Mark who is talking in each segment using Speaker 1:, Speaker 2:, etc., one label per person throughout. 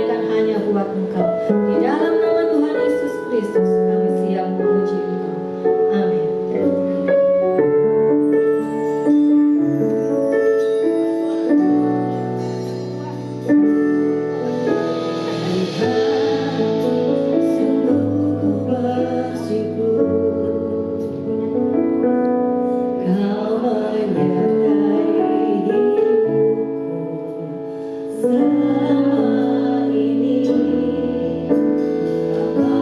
Speaker 1: hanya buat Engkau. Di dalam nama Tuhan Yesus Kristus kami siap memuji Engkau. Amin.
Speaker 2: Selama ini Bapa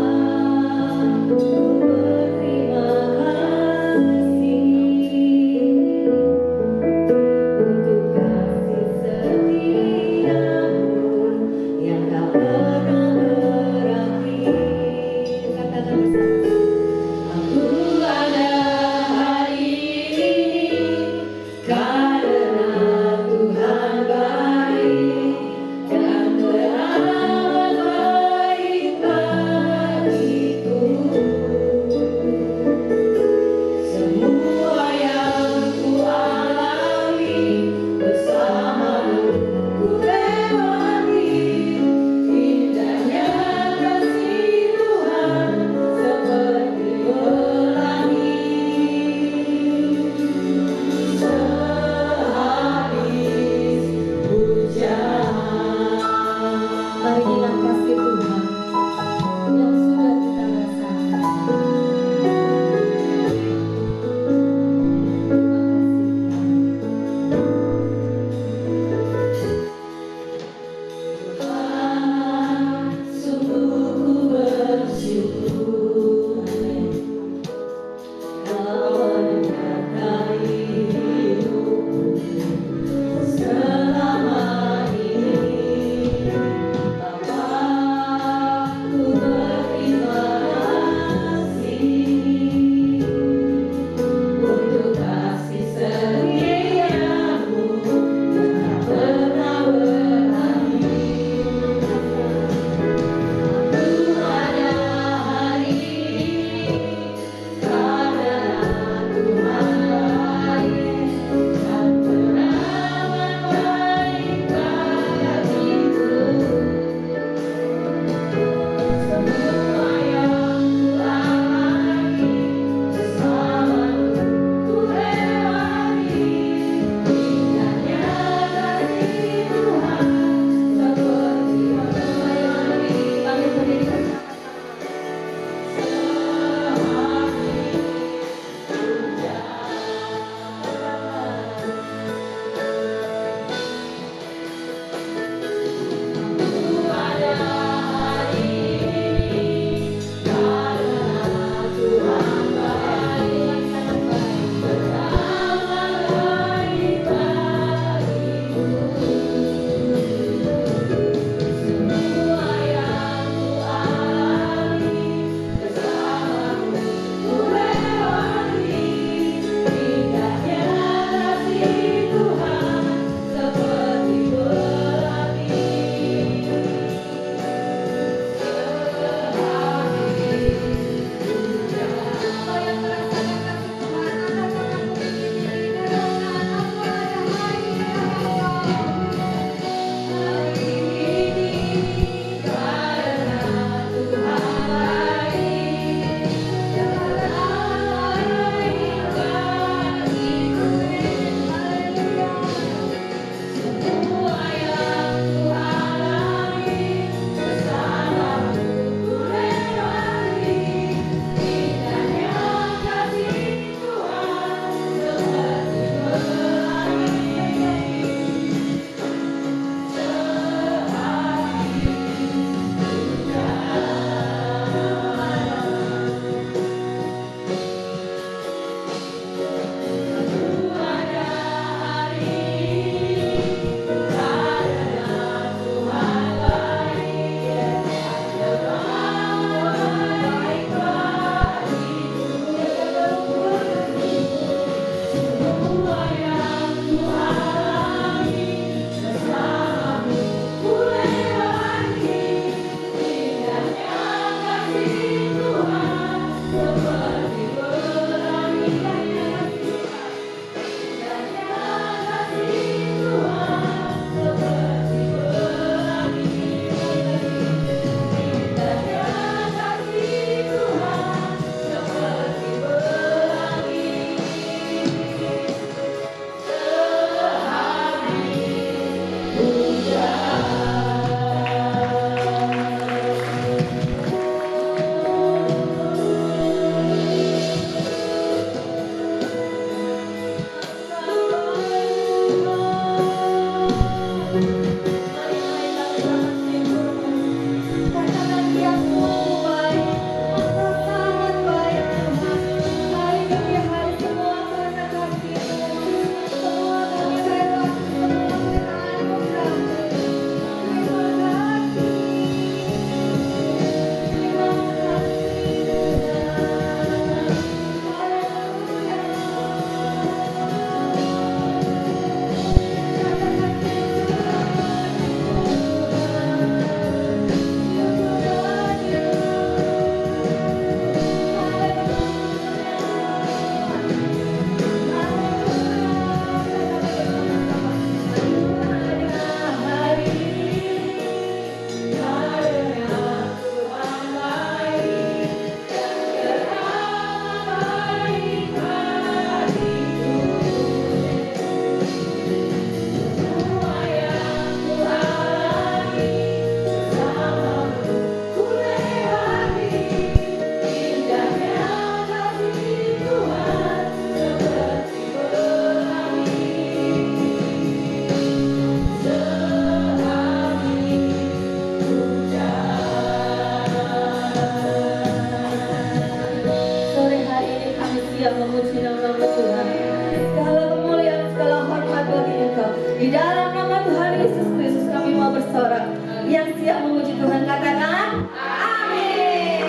Speaker 1: yang memuji Tuhan katakan amin.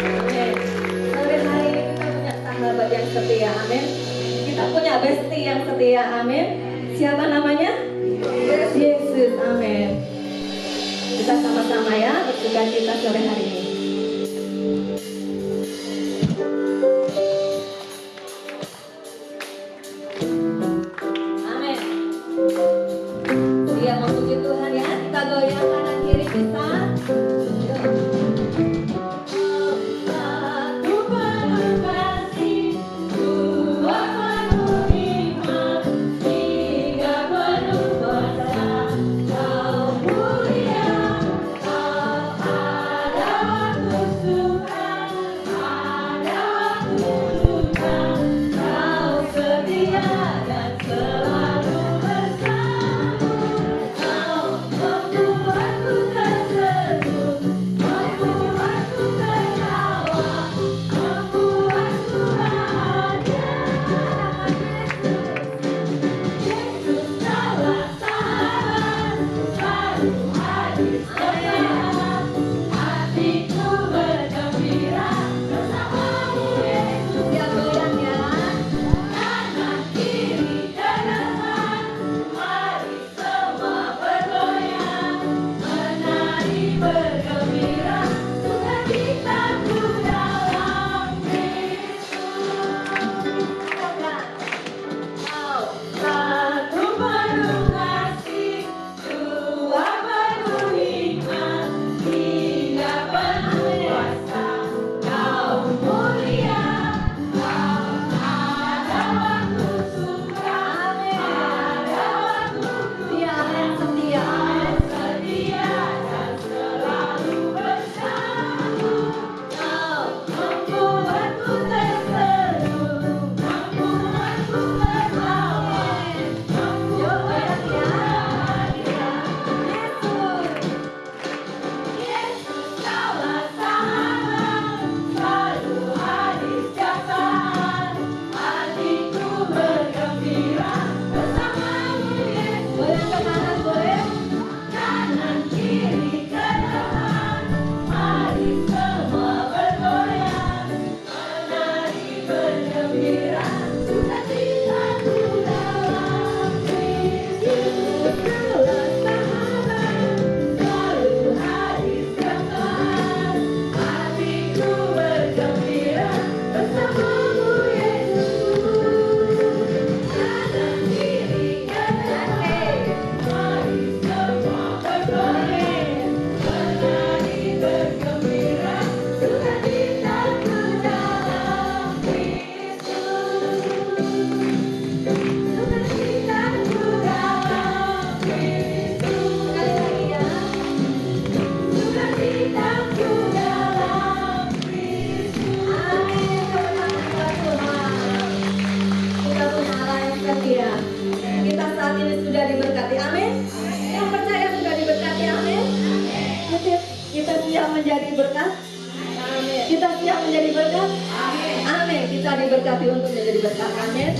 Speaker 1: Amin. Sore hari ini kita punya sahabat yang setia, amin. Kita punya bestie yang setia, amin. Siapa namanya? Yesus, amin. Kita sama-sama ya bersukacita sore hari ini. Amin. Dia memuji Tuhan ya. Kita goyang kanan kiri kita. Menjadi berkat. Amin. Kita siap menjadi berkat. Amin. Amin. Kita diberkati untuk menjadi berkat. Amin.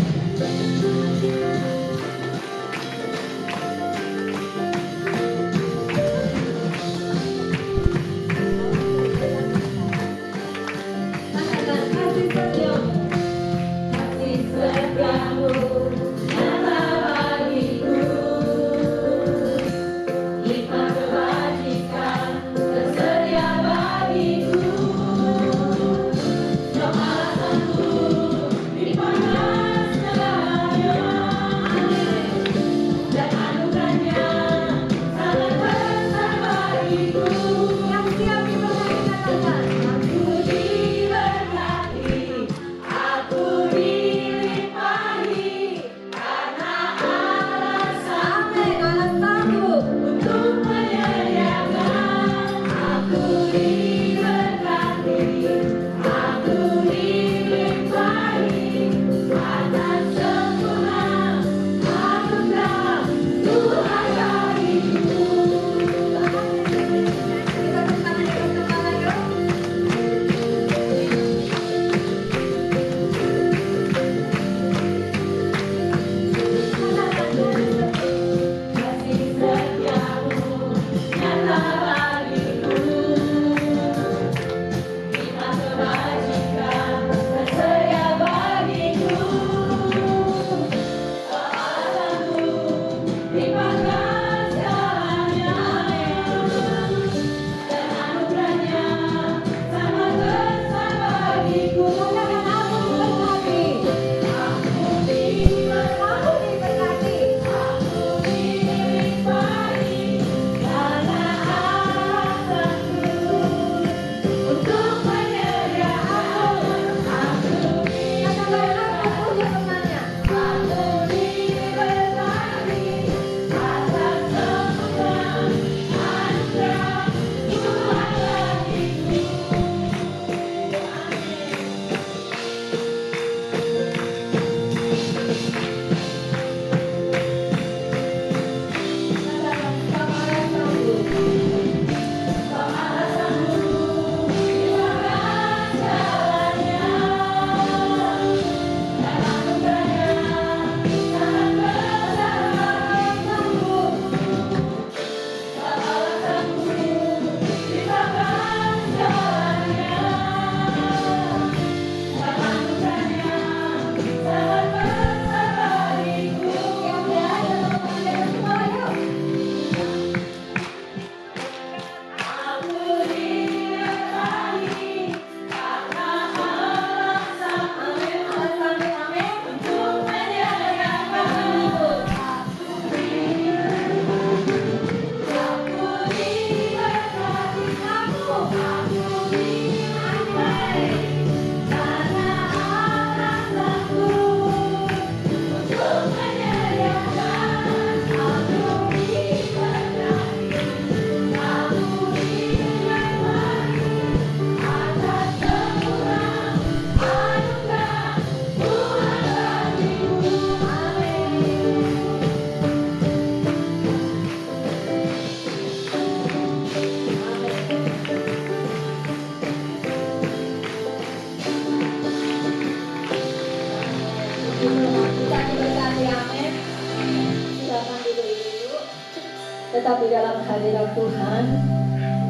Speaker 1: hadirat Tuhan,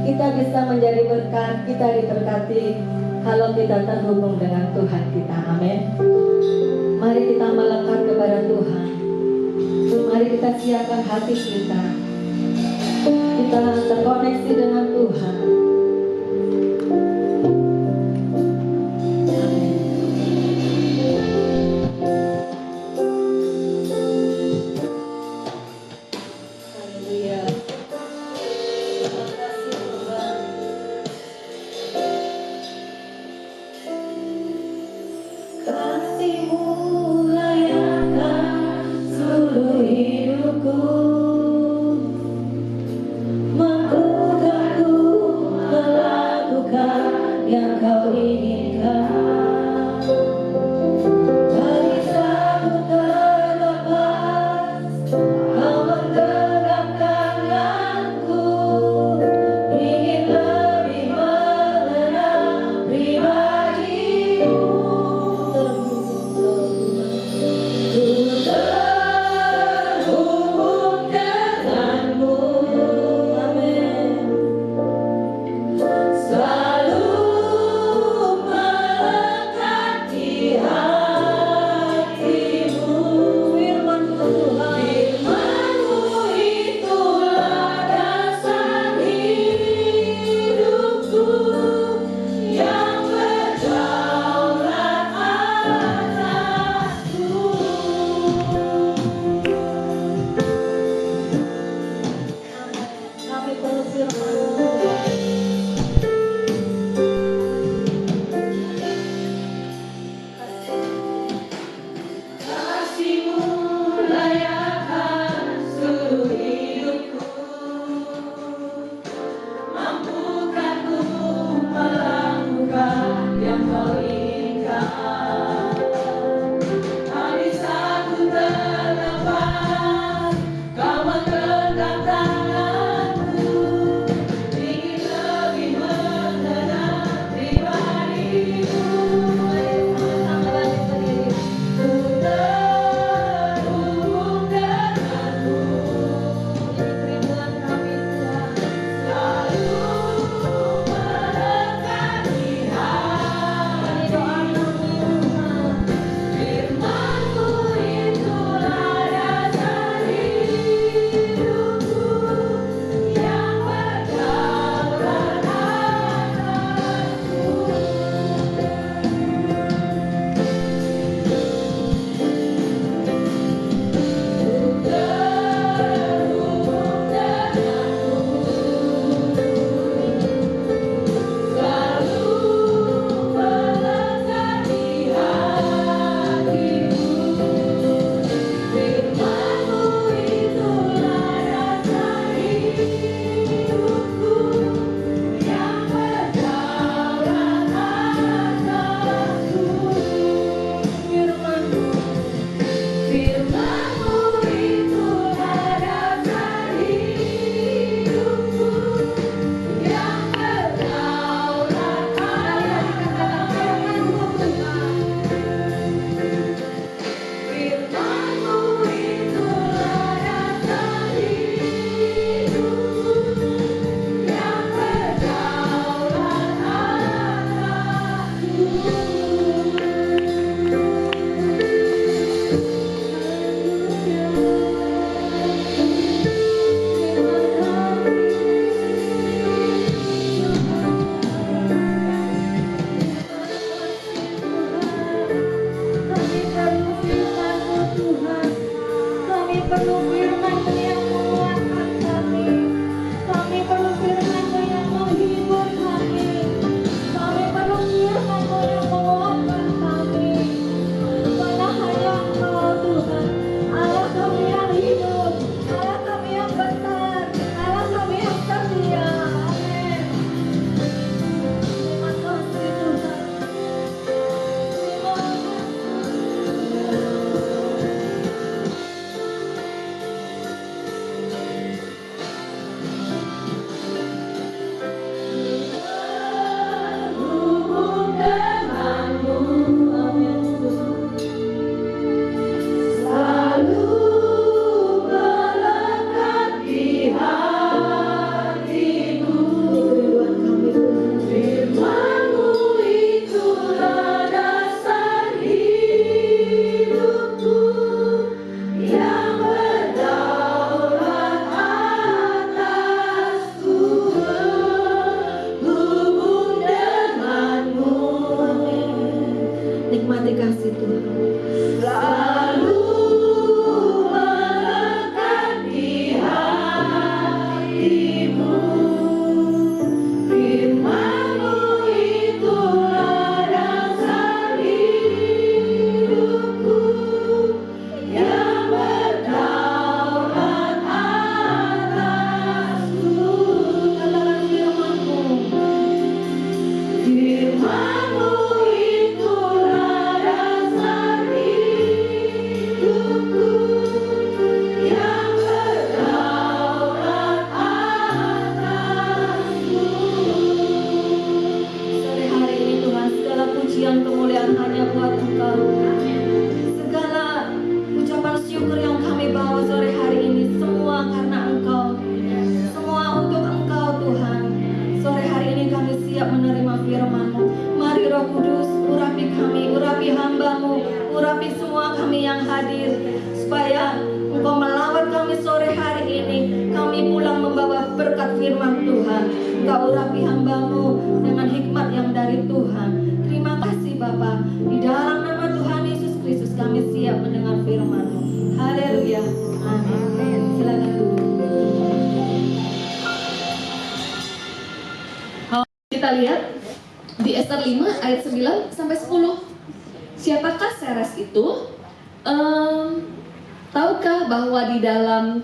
Speaker 1: kita bisa menjadi berkat, kita diberkati kalau kita terhubung dengan Tuhan kita. Amin. Mari kita melekat kepada Tuhan. Mari kita siapkan hati kita. Kita terkoneksi dengan Tuhan. urapi semua kami yang hadir, supaya Engkau melawat kami sore hari ini. Kami pulang membawa berkat firman Tuhan. Engkau urapi hamba-Mu dengan hikmat yang dari Tuhan. Terima kasih Bapa. Di dalam nama Tuhan Yesus Kristus kami siap mendengar firman-Mu. Haleluya. Amin. Silakan duduk.
Speaker 2: Kita lihat di Ester 5 ayat 9 sampai 10. Siapakah Seres itu? Tahukah bahwa di dalam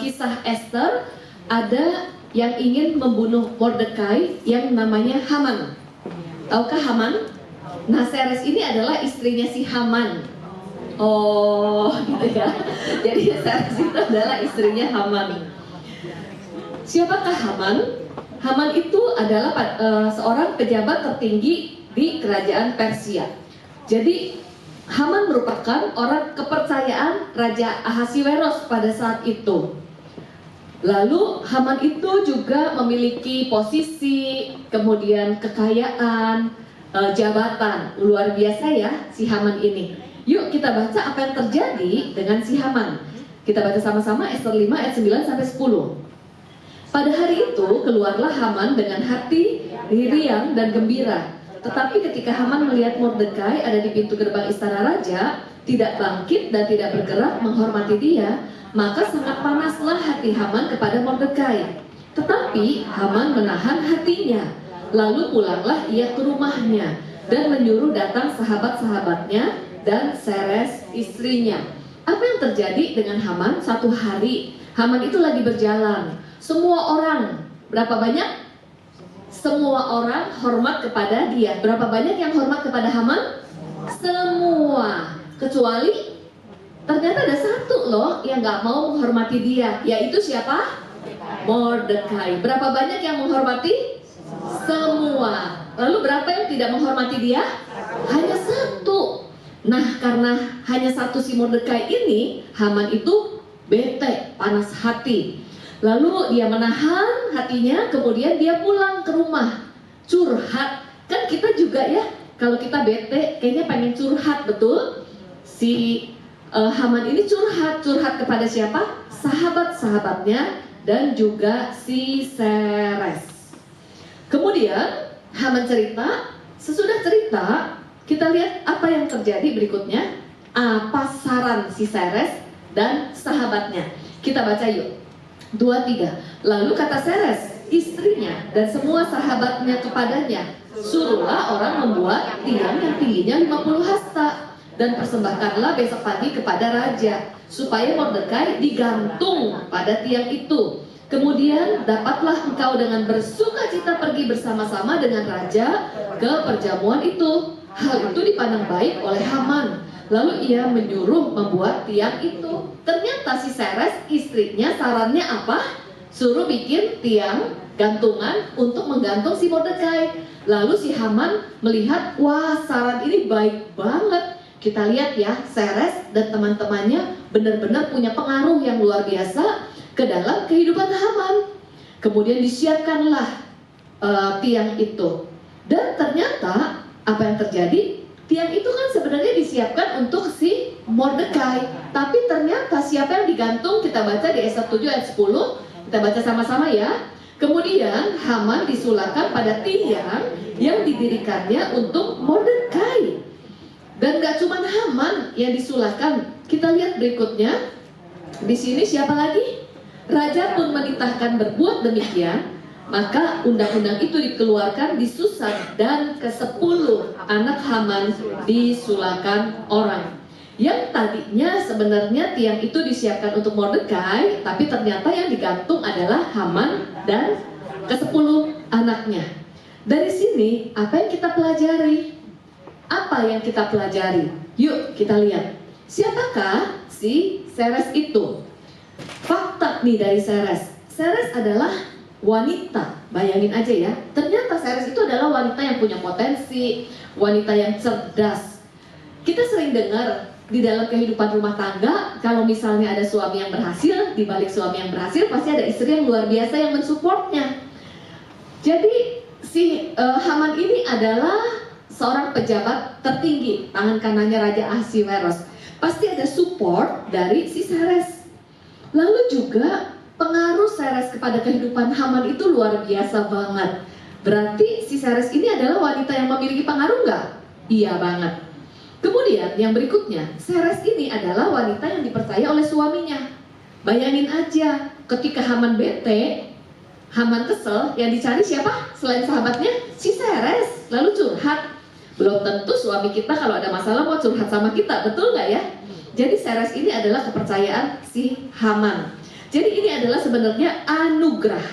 Speaker 2: kisah Ester ada yang ingin membunuh Mordekai yang namanya Haman? Tahukah Haman? Nah, Seres ini adalah istrinya si Haman. Oh, gitu ya. Jadi Seres itu adalah istrinya Haman. Siapakah Haman? Haman itu adalah seorang pejabat tertinggi di kerajaan Persia. Jadi Haman merupakan orang kepercayaan Raja Ahasiweros pada saat itu. Lalu Haman itu juga memiliki posisi, kemudian kekayaan, jabatan. Luar biasa ya si Haman ini. Yuk kita baca apa yang terjadi dengan si Haman. Kita baca sama-sama Ester 5 ayat 9 sampai 10. Pada hari itu keluarlah Haman dengan hati riang dan gembira. Tetapi ketika Haman melihat Mordekai ada di pintu gerbang istana raja, tidak bangkit dan tidak bergerak menghormati dia, maka sangat panaslah hati Haman kepada Mordekai. Tetapi Haman menahan hatinya. Lalu pulanglah ia ke rumahnya dan menyuruh datang sahabat-sahabatnya dan Seres istrinya. Apa yang terjadi dengan Haman? Satu hari Haman itu lagi berjalan. Semua orang, berapa banyak? Semua orang hormat kepada dia. Berapa banyak yang hormat kepada Haman? Semua. Kecuali ternyata ada satu loh yang gak mau menghormati dia. Yaitu siapa? Mordekai. Berapa banyak yang menghormati? Semua. Lalu berapa yang tidak menghormati dia? Hanya satu. Nah, karena hanya satu si Mordekai ini, Haman itu bete, panas hati. Lalu dia menahan hatinya, kemudian dia pulang ke rumah, curhat. Kan kita juga ya, kalau kita bete, kayaknya pengen curhat, betul? Si Haman ini curhat kepada siapa? Sahabat-sahabatnya dan juga si Seres. Kemudian Haman cerita, sesudah cerita, kita lihat apa yang terjadi berikutnya. Apa saran si Seres dan sahabatnya? Kita baca yuk. 2-3. Lalu kata Seres, istrinya dan semua sahabatnya kepadanya, suruhlah orang membuat tiang yang tingginya 50 hasta dan persembahkanlah besok pagi kepada raja, supaya Mordekai digantung pada tiang itu. Kemudian dapatlah engkau dengan bersuka cita pergi bersama-sama dengan raja ke perjamuan itu. Hal itu dipandang baik oleh Haman. Lalu ia menyuruh membuat tiang itu. Ternyata si Seres istrinya sarannya apa? Suruh bikin tiang gantungan untuk menggantung si Mordekai. Lalu si Haman melihat, wah saran ini baik banget. Kita lihat ya, Seres dan teman-temannya benar-benar punya pengaruh yang luar biasa ke dalam kehidupan Haman. Kemudian disiapkanlah tiang itu. Dan ternyata apa yang terjadi? Tiang itu kan sebenarnya disiapkan untuk si Mordekai. Tapi ternyata siapa yang digantung? Kita baca di Ester 7 ayat 10. Kita baca sama-sama ya. Kemudian Haman disulahkan pada tiang yang didirikannya untuk Mordekai. Dan gak cuma Haman yang disulahkan. Kita lihat berikutnya. Di sini siapa lagi? Raja pun menitahkan berbuat demikian. Maka undang-undang itu dikeluarkan di Susan dan ke-10 anak Haman disulahkan orang. Yang tadinya sebenarnya tiang itu disiapkan untuk Mordekai, tapi ternyata yang digantung adalah Haman dan ke-10 anaknya. Dari sini apa yang kita pelajari? Apa yang kita pelajari? Yuk kita lihat. Siapakah si Seres itu? Fakta nih dari Seres. Seres adalah wanita, bayangin aja ya. Ternyata Seres itu adalah wanita yang punya potensi, wanita yang cerdas. Kita sering dengar di dalam kehidupan rumah tangga, kalau misalnya ada suami yang berhasil, di balik suami yang berhasil pasti ada istri yang luar biasa yang mensupportnya. Jadi si Haman ini adalah seorang pejabat tertinggi, tangan kanannya Raja Ahasiweros, pasti ada support dari si Seres. Lalu juga pengaruh Seres kepada kehidupan Haman itu luar biasa banget. Berarti si Seres ini adalah wanita yang memiliki pengaruh nggak? Iya banget. Kemudian yang berikutnya, Seres ini adalah wanita yang dipercaya oleh suaminya. Bayangin aja, ketika Haman bete, Haman kesel, yang dicari siapa? Selain sahabatnya, si Seres. Lalu curhat. Belum tentu suami kita kalau ada masalah mau curhat sama kita, betul nggak ya? Jadi Seres ini adalah kepercayaan si Haman. Jadi ini adalah sebenarnya anugerah.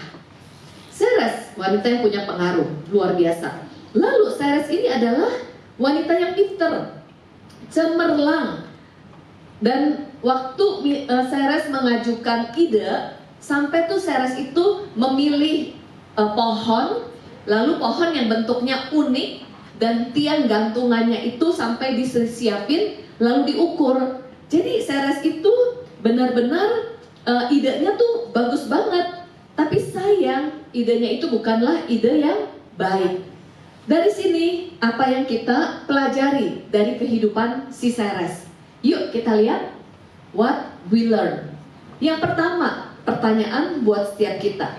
Speaker 2: Seres, wanita yang punya pengaruh, luar biasa. Lalu Seres ini adalah wanita yang pinter, cemerlang. Dan waktu Seres mengajukan ide, sampai tuh Seres itu memilih pohon, lalu pohon yang bentuknya unik, dan tiang gantungannya itu sampai disiapin lalu diukur. Jadi Seres itu benar-benar idenya tuh bagus banget. Tapi sayang idenya itu bukanlah ide yang baik. Dari sini apa yang kita pelajari dari kehidupan si Seres? Yuk kita lihat what we learn. Yang pertama, pertanyaan buat setiap kita.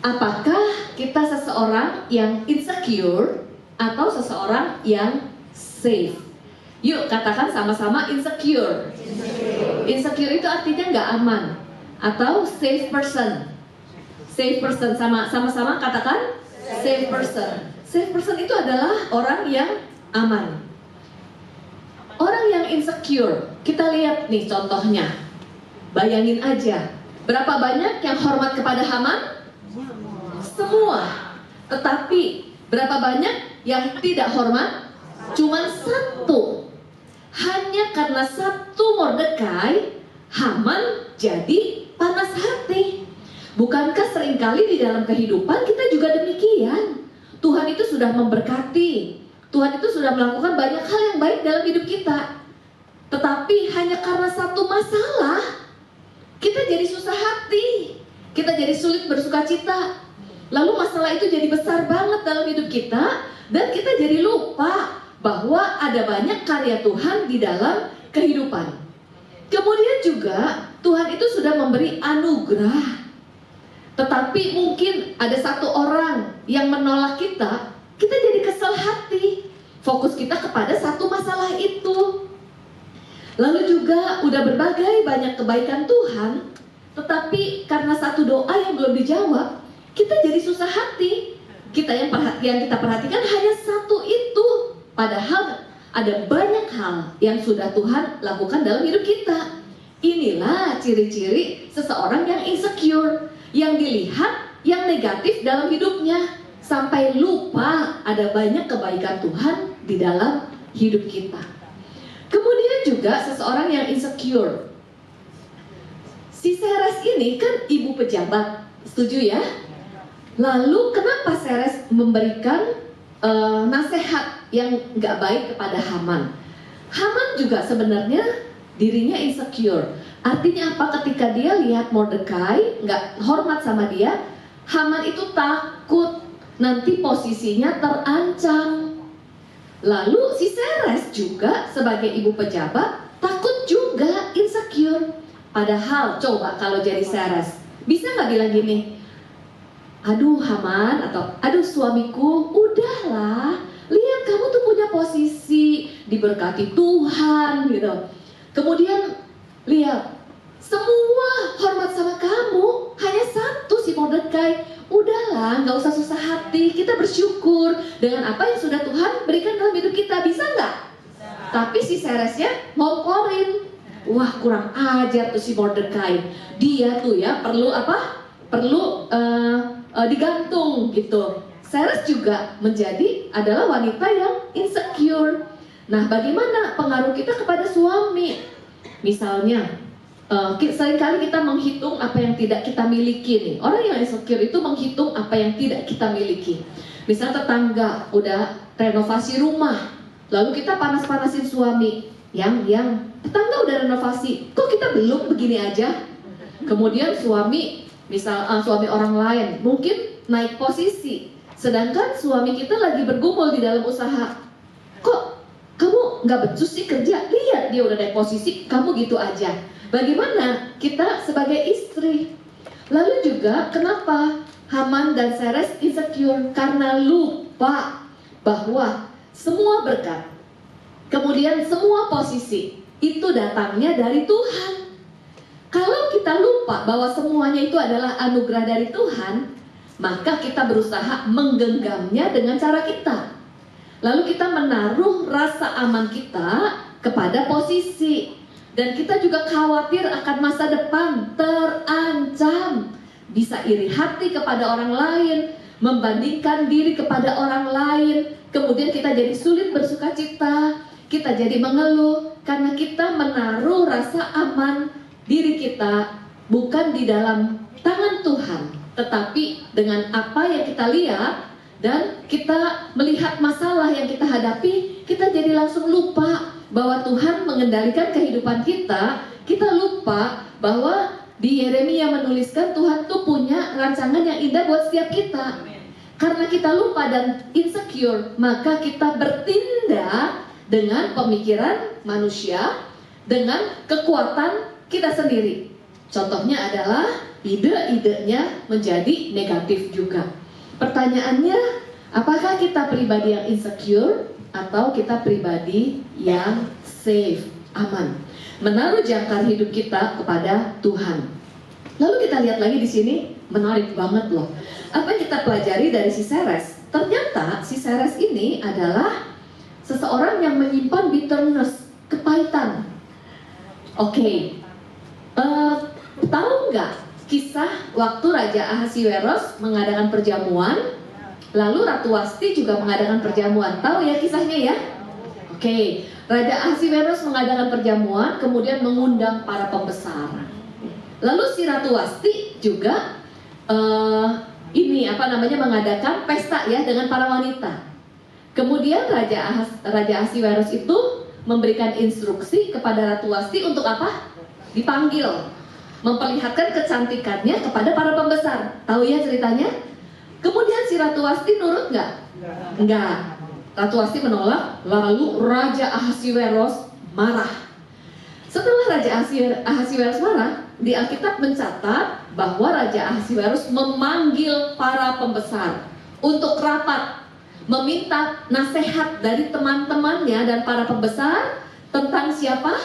Speaker 2: Apakah kita seseorang yang insecure atau seseorang yang safe? Yuk katakan sama-sama insecure. Insecure itu artinya nggak aman. Atau safe person. Safe person, sama-sama katakan safe person. Safe person itu adalah orang yang aman. Orang yang insecure, kita lihat nih contohnya. Bayangin aja, berapa banyak yang hormat kepada Haman? Semua. Tetapi berapa banyak yang tidak hormat? Cuman satu. Hanya karena satu Mordekai, Haman jadi panas hati. Bukankah seringkali di dalam kehidupan kita juga demikian? Tuhan itu sudah memberkati, Tuhan itu sudah melakukan banyak hal yang baik dalam hidup kita. Tetapi hanya karena satu masalah, kita jadi susah hati, kita jadi sulit bersuka cita. Lalu masalah itu jadi besar banget dalam hidup kita, dan kita jadi lupa bahwa ada banyak karya Tuhan di dalam kehidupan. Kemudian juga Tuhan itu sudah memberi anugerah. Tetapi mungkin ada satu orang yang menolak kita, kita jadi kesal hati. Fokus kita kepada satu masalah itu. Lalu juga udah berbagai banyak kebaikan Tuhan, tetapi karena satu doa yang belum dijawab, kita jadi susah hati. Yang kita perhatikan hanya satu itu. Padahal ada banyak hal yang sudah Tuhan lakukan dalam hidup kita. Inilah ciri-ciri seseorang yang insecure, yang dilihat yang negatif dalam hidupnya, sampai lupa ada banyak kebaikan Tuhan di dalam hidup kita. Kemudian juga seseorang yang insecure. Si Seres ini kan ibu pejabat, setuju ya? Lalu kenapa Seres memberikan nasihat yang nggak baik kepada Haman? Haman juga sebenarnya dirinya insecure. Artinya apa? Ketika dia lihat Mordekai nggak hormat sama dia, Haman itu takut nanti posisinya terancam. Lalu si Seres juga sebagai ibu pejabat takut juga, insecure. Padahal coba kalau jadi Seres, bisa nggak bilang gini, aduh Haman, atau aduh suamiku, udahlah, lihat kamu tuh punya posisi, diberkati Tuhan gitu. Kemudian lihat, semua hormat sama kamu, hanya satu si Mordekai. Udahlah, nggak usah susah hati, kita bersyukur dengan apa yang sudah Tuhan berikan dalam hidup kita, bisa nggak? Tapi si Seresnya ngomporin, wah kurang ajar tuh si Mordekai. Dia tuh ya perlu apa? Perlu digantung gitu. Seres juga adalah wanita yang insecure. Nah, bagaimana pengaruh kita kepada suami? Misalnya, seringkali kita menghitung apa yang tidak kita miliki nih. Orang yang insecure itu menghitung apa yang tidak kita miliki. Misal tetangga udah renovasi rumah, lalu kita panas-panasin suami. Yang tetangga udah renovasi, kok kita belum begini aja? Kemudian suami, misal suami orang lain mungkin naik posisi, Sedangkan suami kita lagi bergumul di dalam usaha. Kok kamu nggak becus sih kerja? Lihat dia udah naik posisi, kamu gitu aja. Bagaimana kita sebagai istri? Lalu juga kenapa Haman dan Seres insecure? Karena lupa bahwa semua berkat, kemudian semua posisi itu datangnya dari Tuhan. Kalau kita lupa bahwa semuanya itu adalah anugerah dari Tuhan, maka kita berusaha menggenggamnya dengan cara kita. Lalu kita menaruh rasa aman kita kepada posisi. Dan kita juga khawatir akan masa depan, terancam. Bisa iri hati kepada orang lain, membandingkan diri kepada orang lain. Kemudian kita jadi sulit bersuka cita, kita jadi mengeluh karena kita menaruh rasa aman diri kita bukan di dalam tangan Tuhan, tetapi dengan apa yang kita lihat dan kita melihat masalah yang kita hadapi, kita jadi langsung lupa bahwa Tuhan mengendalikan kehidupan kita. Kita lupa bahwa di Yeremia menuliskan Tuhan tuh punya rancangan yang indah buat setiap kita. Karena kita lupa dan insecure, maka kita bertindak dengan pemikiran manusia, dengan kekuatan kita sendiri. Contohnya adalah ide-idenya menjadi negatif juga. Pertanyaannya, apakah kita pribadi yang insecure atau kita pribadi yang safe, aman, menaruh jangkar hidup kita kepada Tuhan? Lalu kita lihat lagi di sini, menarik banget loh. Apa yang kita pelajari dari si Seres? Ternyata si Seres ini adalah seseorang yang menyimpan bitterness, kepahitan. Oke. Tahu nggak kisah waktu Raja Ahasiweros mengadakan perjamuan, lalu Ratu Wasti juga mengadakan perjamuan? Tahu ya kisahnya ya? Oke. Raja Ahasiweros mengadakan perjamuan, kemudian mengundang para pembesar. Lalu si Ratu Wasti juga mengadakan pesta ya dengan para wanita. Kemudian Raja Ahasiweros itu memberikan instruksi kepada Ratu Wasti untuk apa? Dipanggil, memperlihatkan kecantikannya kepada para pembesar. Tahu ya ceritanya? Kemudian si Ratu Wasti nurut nggak? Enggak. Ratu Wasti menolak. Lalu Raja Ahasiweros marah. Setelah Raja Ahasiweros marah, di Alkitab mencatat bahwa Raja Ahasiweros memanggil para pembesar untuk rapat, meminta nasihat dari teman-temannya dan para pembesar tentang siapa?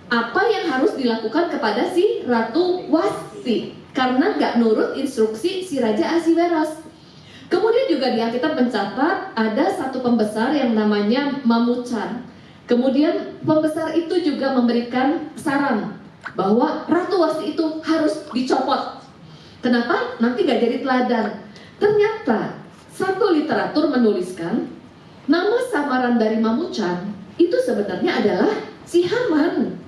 Speaker 2: Apa yang harus dilakukan kepada si Ratu Wasti karena nggak nurut instruksi si Raja Ahasiweros. Kemudian juga di Alkitab mencatat ada satu pembesar yang namanya Mamucan. Kemudian pembesar itu juga memberikan saran bahwa Ratu Wasti itu harus dicopot. Kenapa? Nanti nggak jadi teladan. Ternyata satu literatur menuliskan nama samaran dari Mamucan itu sebenarnya adalah si Haman.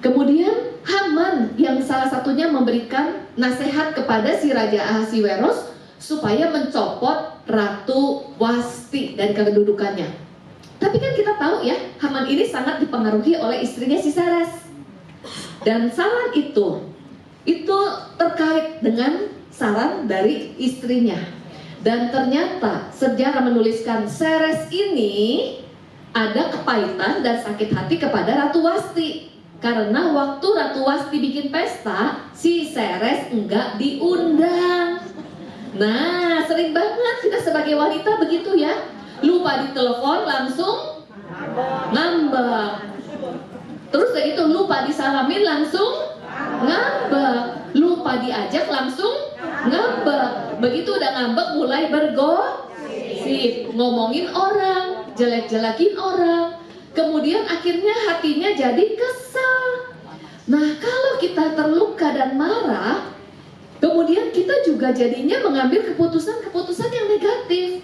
Speaker 2: Kemudian Haman yang salah satunya memberikan nasihat kepada si Raja Ahasiweros supaya mencopot Ratu Wasti dari kedudukannya. Tapi kan kita tahu ya, Haman ini sangat dipengaruhi oleh istrinya si Seres. Dan saran itu terkait dengan saran dari istrinya. Dan ternyata sejarah menuliskan Seres ini ada kepahitan dan sakit hati kepada Ratu Wasti. Karena waktu Ratu Wasti bikin pesta, si Seres enggak diundang. Nah, sering banget kita sebagai wanita begitu ya. Lupa ditelepon langsung ngambek. Terus kayak gitu lupa disalamin langsung ngambek. Lupa diajak langsung ngambek. Begitu udah ngambek mulai bergosip, ngomongin orang, jelek-jelekin orang. Kemudian akhirnya hatinya jadi kesal. Nah, kalau kita terluka dan marah, kemudian kita juga jadinya mengambil keputusan-keputusan yang negatif.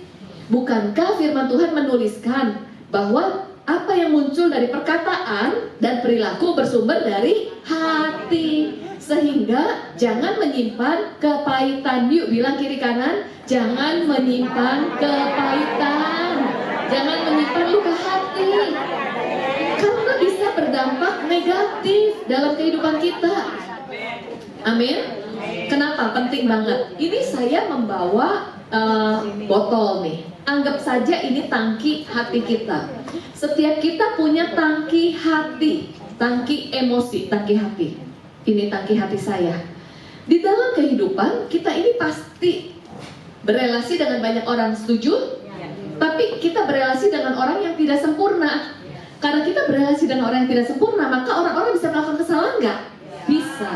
Speaker 2: Bukankah firman Tuhan menuliskan bahwa apa yang muncul dari perkataan dan perilaku bersumber dari hati? Sehingga jangan menyimpan kepahitan. Yuk bilang kiri kanan, jangan menyimpan kepahitan. Jangan menyimpan luka hati. Karena bisa berdampak negatif dalam kehidupan kita. Amin. Kenapa? Penting banget. Ini saya membawa botol nih. Anggap saja ini tangki hati kita. Setiap kita punya tangki hati, tangki emosi, tangki hati. Ini tangki hati saya. Di dalam kehidupan kita ini pasti berelasi dengan banyak orang, setuju? Tapi kita berelasi dengan orang yang tidak sempurna. Karena kita berelasi dengan orang yang tidak sempurna, maka orang-orang bisa melakukan kesalahan nggak? Bisa.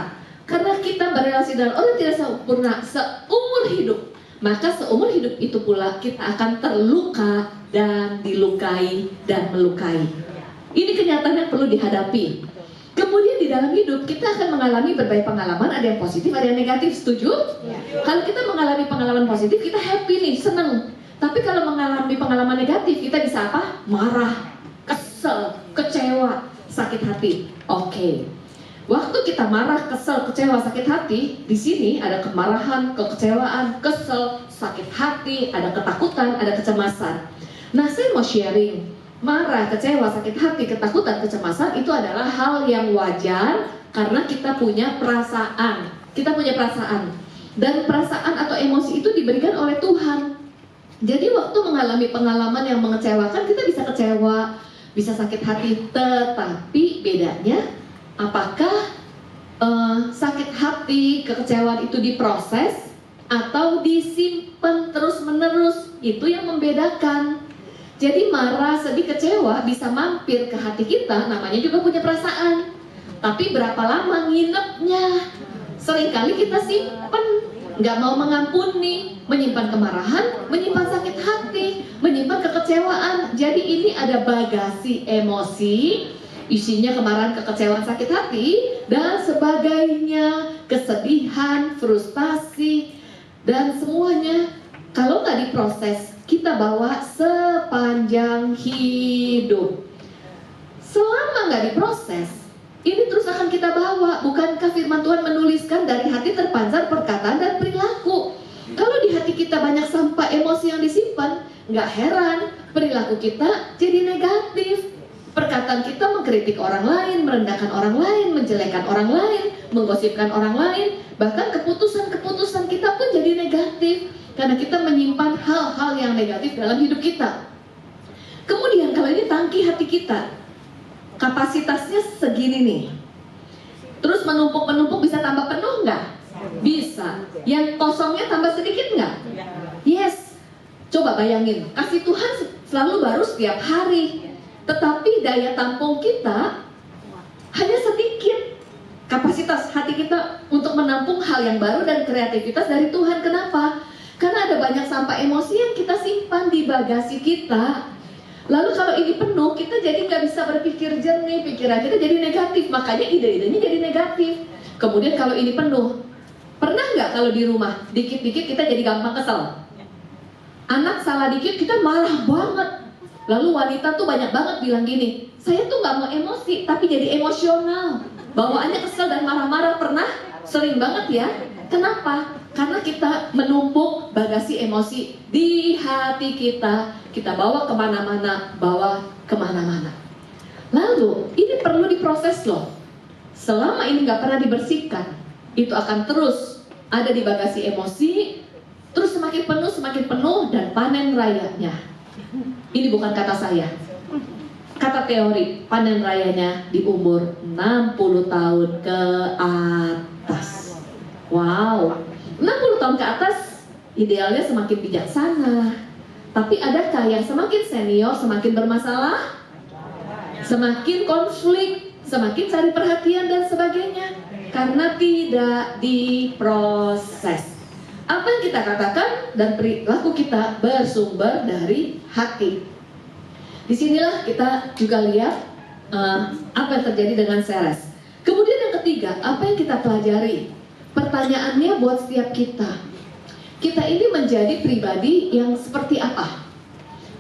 Speaker 2: Karena kita berelasi dengan orang yang tidak sempurna seumur hidup, maka seumur hidup itu pula kita akan terluka dan dilukai dan melukai. Ini kenyataan yang perlu dihadapi. Kemudian di dalam hidup kita akan mengalami berbagai pengalaman, ada yang positif, ada yang negatif, setuju? Kalau kita mengalami pengalaman positif, kita happy nih, seneng. Tapi kalau mengalami pengalaman negatif, kita bisa apa? Marah, kesel, kecewa, sakit hati. Oke. Waktu kita marah, kesel, kecewa, sakit hati, di sini ada kemarahan, kekecewaan, kesel, sakit hati, ada ketakutan, ada kecemasan. Nah, saya mau sharing, marah, kecewa, sakit hati, ketakutan, kecemasan itu adalah hal yang wajar karena kita punya perasaan. Kita punya perasaan. Dan perasaan atau emosi itu diberikan oleh Tuhan. Jadi waktu mengalami pengalaman yang mengecewakan, kita bisa kecewa, bisa sakit hati, tetapi bedanya apakah sakit hati, kekecewaan itu diproses atau disimpan terus-menerus, itu yang membedakan. Jadi marah, sedih, kecewa bisa mampir ke hati kita, namanya juga punya perasaan. Tapi berapa lama nginepnya? Seringkali kita simpen, nggak mau mengampuni, menyimpan kemarahan, menyimpan sakit hati, menyimpan kekecewaan. Jadi ini ada bagasi emosi, isinya kemarahan, kekecewaan, sakit hati, dan sebagainya, kesedihan, frustasi, dan semuanya. Kalau nggak diproses, kita bawa sepanjang hidup. Selama nggak diproses, ini terus akan kita bawa. Bukankah firman Tuhan menuliskan dari hati terpancar perkataan dan perilaku? Kalau di hati kita banyak sampah emosi yang disimpan, nggak heran perilaku kita jadi negatif. Perkataan kita mengkritik orang lain, merendahkan orang lain, menjelekkan orang lain, menggosipkan orang lain. Bahkan keputusan-keputusan kita pun jadi negatif karena kita menyimpan hal-hal yang negatif dalam hidup kita. Kemudian kalau ini tangki hati kita, kapasitasnya segini nih, terus menumpuk-menumpuk, bisa tambah penuh nggak? Bisa. Yang kosongnya tambah sedikit nggak? Yes. Coba bayangin, kasih Tuhan selalu baru setiap hari, tetapi daya tampung kita hanya sedikit. Kapasitas hati kita untuk menampung hal yang baru dan kreativitas dari Tuhan. Kenapa? Karena ada banyak sampah emosi yang kita simpan di bagasi kita. Lalu kalau ini penuh, kita jadi nggak bisa berpikir jernih, pikiran kita jadi negatif, makanya ide-idenya jadi negatif. Kemudian kalau ini penuh, pernah nggak kalau di rumah, dikit-dikit kita jadi gampang kesel? Anak salah dikit, kita marah banget. Lalu wanita tuh banyak banget bilang gini, saya tuh nggak mau emosi, tapi jadi emosional. Bawaannya kesel dan marah-marah, pernah? Sering banget ya. Kenapa? Karena kita menumpuk bagasi emosi di hati kita. Kita bawa kemana-mana, Lalu, ini perlu diproses loh. Selama ini nggak pernah dibersihkan, itu akan terus ada di bagasi emosi, terus semakin penuh, dan panen rayanya. Ini bukan kata saya. Kata teori, panen rayanya di umur 60 tahun ke atas. Wow, 60 tahun ke atas idealnya semakin bijaksana. Tapi adakah yang semakin senior semakin bermasalah? Semakin konflik, semakin cari perhatian dan sebagainya. Karena tidak diproses. Apa yang kita katakan dan perilaku kita bersumber dari hati. Disinilah kita juga lihat apa yang terjadi dengan Ceres. Kemudian yang ketiga, apa yang kita pelajari? Pertanyaannya buat setiap kita. Kita ini menjadi pribadi yang seperti apa?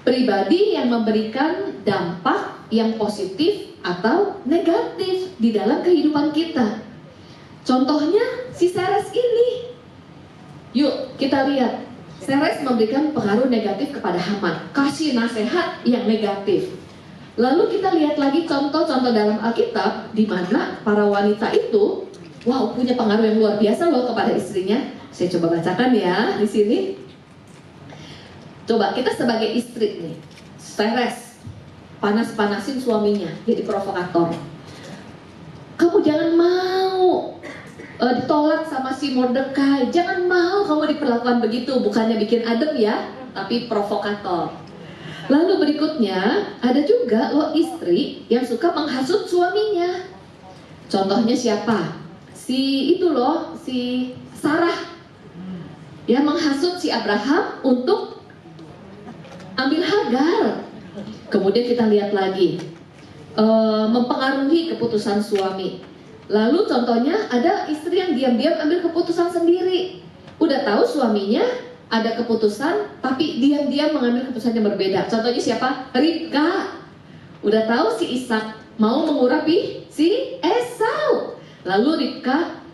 Speaker 2: Pribadi yang memberikan dampak yang positif atau negatif di dalam kehidupan kita. Contohnya si Ceres ini. Yuk kita lihat. Ceres memberikan pengaruh negatif kepada Haman, kasih nasihat yang negatif. Lalu kita lihat lagi contoh-contoh dalam Alkitab di mana para wanita itu wow, punya pengaruh yang luar biasa loh kepada istrinya. Saya coba bacakan ya di sini. Coba kita sebagai istri nih, stres, panas-panasin suaminya, jadi provokator. Kamu jangan mau ditolak sama si Mordekai, jangan mau kamu diperlakukan begitu. Bukannya bikin adem ya, tapi provokator. Lalu berikutnya ada juga loh istri yang suka menghasut suaminya. Contohnya siapa? Si itu loh, si Sarah, ya, menghasut si Abraham untuk ambil Hagar. Kemudian kita lihat lagi, mempengaruhi keputusan suami. Lalu contohnya ada istri yang diam-diam ambil keputusan sendiri. Udah tahu suaminya ada keputusan, tapi diam-diam mengambil keputusan yang berbeda. Contohnya siapa? Ribka. Udah tahu si Ishak mau mengurapi si Esau. Lalu Ribka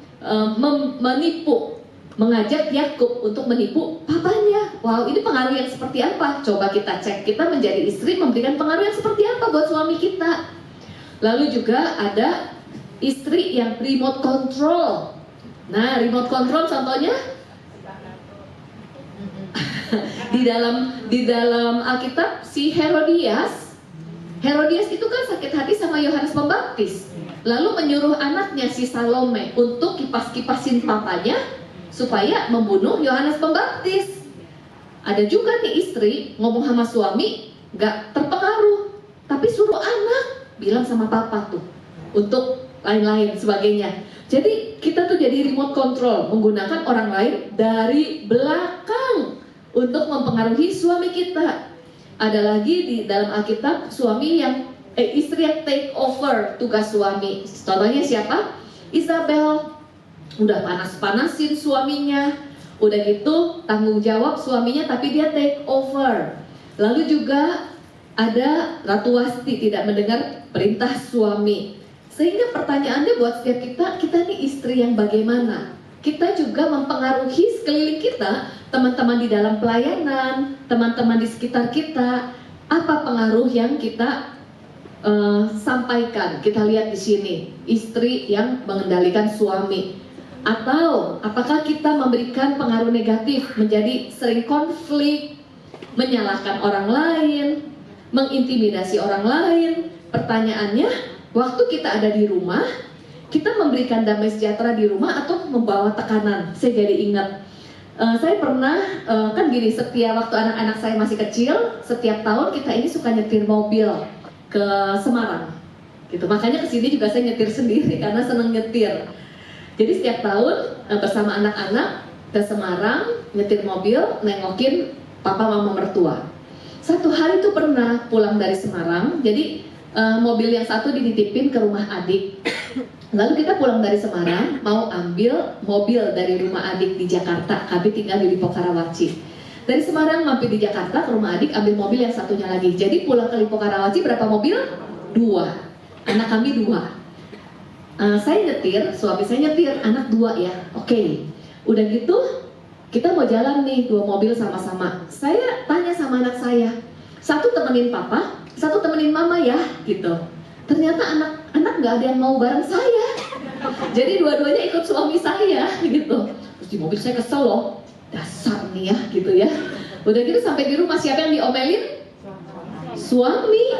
Speaker 2: menipu, mengajak Yakub untuk menipu papanya. Wow, ini pengaruh yang seperti apa? Coba kita cek, kita menjadi istri memberikan pengaruh yang seperti apa buat suami kita. Lalu juga ada istri yang remote control. Nah, remote control contohnya di dalam Alkitab si Herodias itu kan sakit hati sama Yohanes Pembaptis. Lalu menyuruh anaknya si Salome untuk kipas-kipasin papanya supaya membunuh Yohanes Pembaptis. Ada juga nih istri ngomong sama suami gak terpengaruh, tapi suruh anak bilang sama papa tuh untuk lain-lain sebagainya. Jadi kita tuh jadi remote control, menggunakan orang lain dari belakang untuk mempengaruhi suami kita. Ada lagi di dalam Alkitab suami yang istri yang take over tugas suami. Contohnya siapa? Isabel. Udah panas-panasin suaminya, udah gitu tanggung jawab suaminya, tapi dia take over. Lalu juga ada Ratu Wasti tidak mendengar perintah suami. Sehingga pertanyaannya buat setiap kita nih istri yang bagaimana? Kita juga mempengaruhi sekeliling kita, teman-teman di dalam pelayanan, teman-teman di sekitar kita. Apa pengaruh yang kita sampaikan? Kita lihat di sini, istri yang mengendalikan suami. Atau apakah kita memberikan pengaruh negatif, menjadi sering konflik, menyalahkan orang lain, mengintimidasi orang lain? Pertanyaannya, waktu kita ada di rumah, kita memberikan damai sejahtera di rumah atau membawa tekanan? Saya jadi ingat, saya pernah, kan gini, setiap waktu anak-anak saya masih kecil, setiap tahun kita ini suka nyetir mobil ke Semarang gitu. Makanya kesini juga saya nyetir sendiri karena seneng nyetir. Jadi setiap tahun bersama anak-anak ke Semarang, nyetir mobil, nengokin papa mama mertua. Satu hari tuh pernah pulang dari Semarang, jadi mobil yang satu dititipin ke rumah adik. Lalu kita pulang dari Semarang, mau ambil mobil dari rumah adik di Jakarta. Kami tinggal di Lipo Karawaci. Dari Semarang mampir di Jakarta ke rumah adik, ambil mobil yang satunya lagi. Jadi pulang ke Lipo Karawaci berapa mobil? 2. Anak kami 2. Saya nyetir, suami saya nyetir, anak 2 ya. Oke. Udah gitu, kita mau jalan nih 2 mobil sama-sama. Saya tanya sama anak saya, satu temenin papa, satu temenin mama ya, gitu. Ternyata anak-anak nggak ada yang mau bareng saya. Jadi dua-duanya ikut suami saya, gitu. Terus di mobil saya kesel loh, dasar nih ya, gitu ya. Udah gitu sampai di rumah siapa yang diomelin? Suami.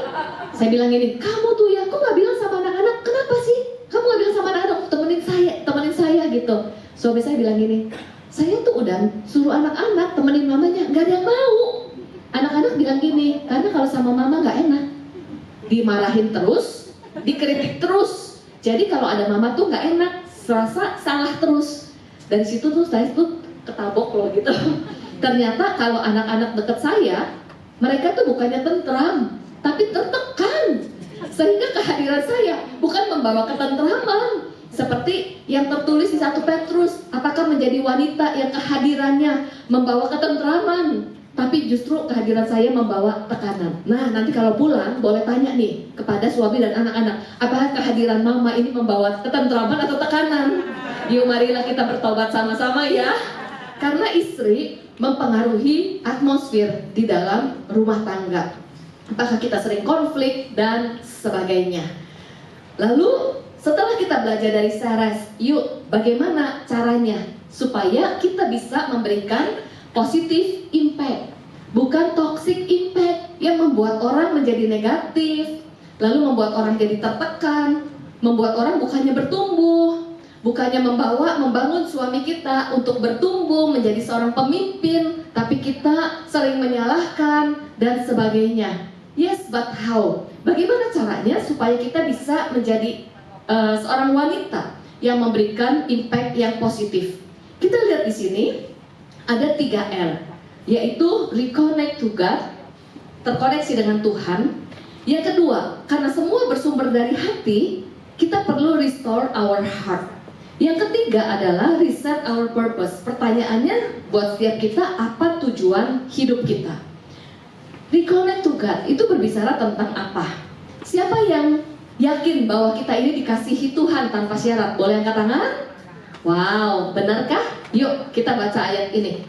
Speaker 2: Saya bilang ini, kamu tuh ya, kok nggak bilang sama anak-anak? Kenapa sih? Kamu nggak bilang sama anak-anak, temenin saya gitu. Suami saya bilang gini, saya tuh udah suruh anak-anak temenin mamanya, nggak ada yang mau. Anak-anak bilang gini, karena kalau sama mama nggak enak, dimarahin terus, dikritik terus. Jadi kalau ada mama tuh nggak enak, serasa salah terus. Dari situ tuh saya tuh ketabok loh gitu. Ternyata kalau anak-anak deket saya, mereka tuh bukannya tentram, tapi tertekan. Sehingga kehadiran saya bukan membawa ketentraman seperti yang tertulis di 1 Petrus, apakah menjadi wanita yang kehadirannya membawa ketentraman, tapi justru kehadiran saya membawa tekanan. Nah, nanti kalau pulang boleh tanya nih kepada suami dan anak-anak, apakah kehadiran mama ini membawa ketentraman atau tekanan? Yuk marilah kita bertobat sama-sama ya. Karena istri mempengaruhi atmosfer di dalam rumah tangga. Apakah kita sering konflik dan sebagainya. Lalu setelah kita belajar dari Ceres, yuk bagaimana caranya supaya kita bisa memberikan positive impact, bukan toxic impact yang membuat orang menjadi negatif, lalu membuat orang jadi tertekan, membuat orang bukannya bertumbuh, bukannya membangun suami kita untuk bertumbuh menjadi seorang pemimpin, tapi kita sering menyalahkan dan sebagainya. Yes, but how? Bagaimana caranya supaya kita bisa menjadi seorang wanita yang memberikan impact yang positif? Kita lihat di sini ada 3 L, yaitu reconnect to God, terkoneksi dengan Tuhan. Yang kedua, karena semua bersumber dari hati, kita perlu restore our heart. Yang ketiga adalah reset our purpose. Pertanyaannya buat setiap kita, apa tujuan hidup kita? Reconnect to God itu berbicara tentang apa? Siapa yang yakin bahwa kita ini dikasihi Tuhan tanpa syarat? Boleh angkat tangan? Wow, benarkah? Yuk kita baca ayat ini.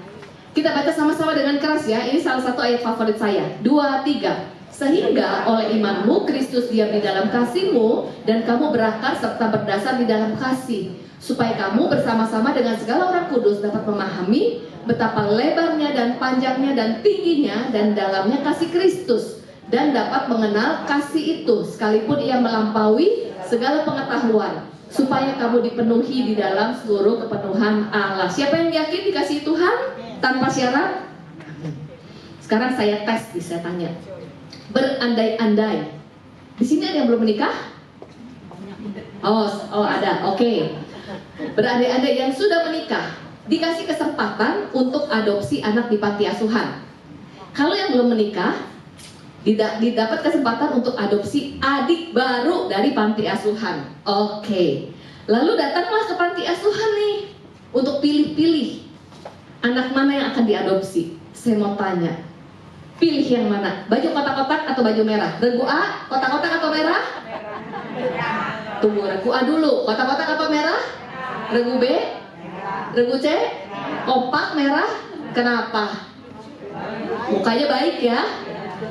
Speaker 2: Kita baca sama-sama dengan keras ya. Ini salah satu ayat favorit saya. 2, 3. Sehingga oleh imanmu Kristus diam di dalam kasihmu, dan kamu berakar serta berdasar di dalam kasih, supaya kamu bersama-sama dengan segala orang kudus dapat memahami betapa lebarnya dan panjangnya dan tingginya dan dalamnya kasih Kristus, dan dapat mengenal kasih itu sekalipun ia melampaui segala pengetahuan, supaya kamu dipenuhi di dalam seluruh kepenuhan Allah. Siapa yang yakin dikasihi Tuhan tanpa syarat? Sekarang saya tes, saya tanya. Berandai-andai. Di sini ada yang belum menikah? Oh ada. Oke. Berandai-andai yang sudah menikah dikasih kesempatan untuk adopsi anak di panti asuhan. Kalau yang belum menikah didapat kesempatan untuk adopsi adik baru dari panti asuhan. Oke. Lalu datanglah ke panti asuhan nih untuk pilih-pilih anak mana yang akan diadopsi. Saya mau tanya, pilih yang mana? Baju kotak-kotak atau baju merah? Regu A, kotak-kotak atau merah? Tunggu, regu A dulu. Kotak-kotak atau merah? Regu B? Regu C? Kompak merah? Kenapa? Mukanya baik ya.